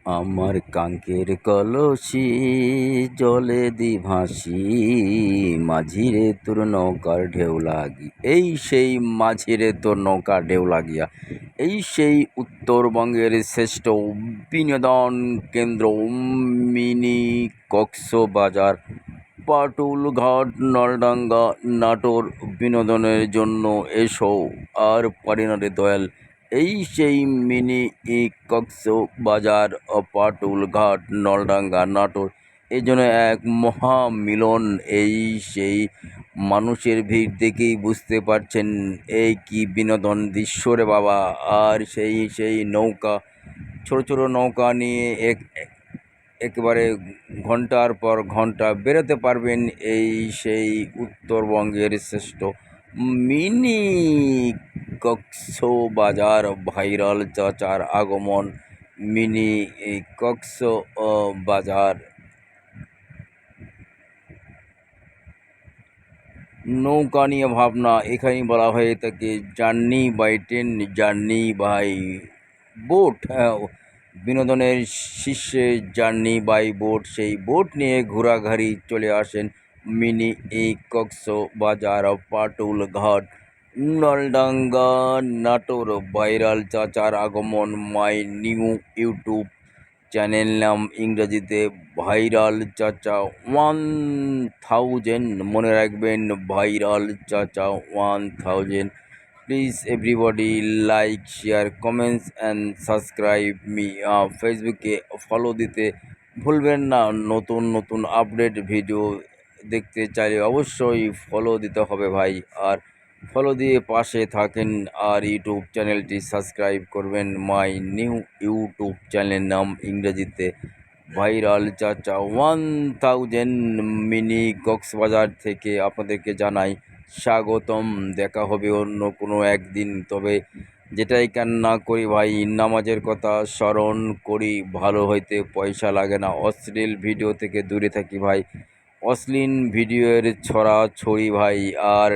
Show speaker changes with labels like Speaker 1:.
Speaker 1: আমার কাঙ্কের কলসি জলে দি ভাসি, মাঝিরে তোর নৌকার ঢেউ লাগি। এই সেই মাঝিরে তোর নৌকার ঢেউ লাগিয়া, এই সেই উত্তরবঙ্গের শ্রেষ্ঠ বিনোদন কেন্দ্র মিনি কক্সবাজার, পাটুল ঘাট, নলডাঙ্গা, নাটোর। বিনোদনের জন্য এসো আর পারি না রে দয়াল। এই সেই মিনি কক্সবাজার, পাটুল ঘাট, নলডাঙ্গা, নাটোর। এই জন্য এক মহামিলন। এই সেই মানুষের ভিড় দেখেই বুঝতে পারছেন এই কি বিনোদন দৃশ্য রে বাবা। আর সেই সেই নৌকা, ছোট ছোট নৌকা নিয়ে একেবারে ঘন্টার পর ঘন্টা বেরোতে পারবেন এই সেই উত্তরবঙ্গের শ্রেষ্ঠ মিনি কক্সবাজার। ভাইরাল চাচার আগমন মিনি কক্সবাজার। নৌকা নিয়ে ভাবনা এখানেই বলা হয়ে থাকে journey by train, journey by boat. বিনোদনের শীর্ষে জার্নি বাই বোট। সেই বোট নিয়ে ঘোরাঘুরি চলে আসেন মিনি কক্সবাজার, পাটুল ঘাট, নলডাঙ্গা, নাটোর। ভাইরাল চাচার আগমন। মাই নিউ ইউটিউব চ্যানেল নাম ইংরেজিতে ভাইরাল চাচা 1000। মনে রাখবেন ভাইরাল চাচা 1000। Please everybody like, share, comments and subscribe me. ফেসবুকে ফলো দিতে ভুলবেন না। নতুন নতুন আপডেট ভিডিও দেখতে চাইলে অবশ্যই ফলো দিতে হবে ভাই। আর ফলো দিয়ে পাশে থাকেন আর ইউটিউব চ্যানেলটি সাবস্ক্রাইব করবেন। মাই নিউ ইউটিউব চ্যানেলের নাম ইংরেজিতে ভাইরাল চাচা 1000। মিনি কক্সবাজার থেকে আপনাদেরকে জানাই স্বাগতম। দেখা হবে অন্য কোনো একদিন। তবে যেটাই কেন না করি ভাই, নামাজের কথা স্মরণ করি। ভালো হইতে পয়সা লাগে না। অশ্লীল ভিডিও থেকে দূরে থাকি ভাই। অশ্লীল ভিডিওর ছড়াছড়ি ভাই। আর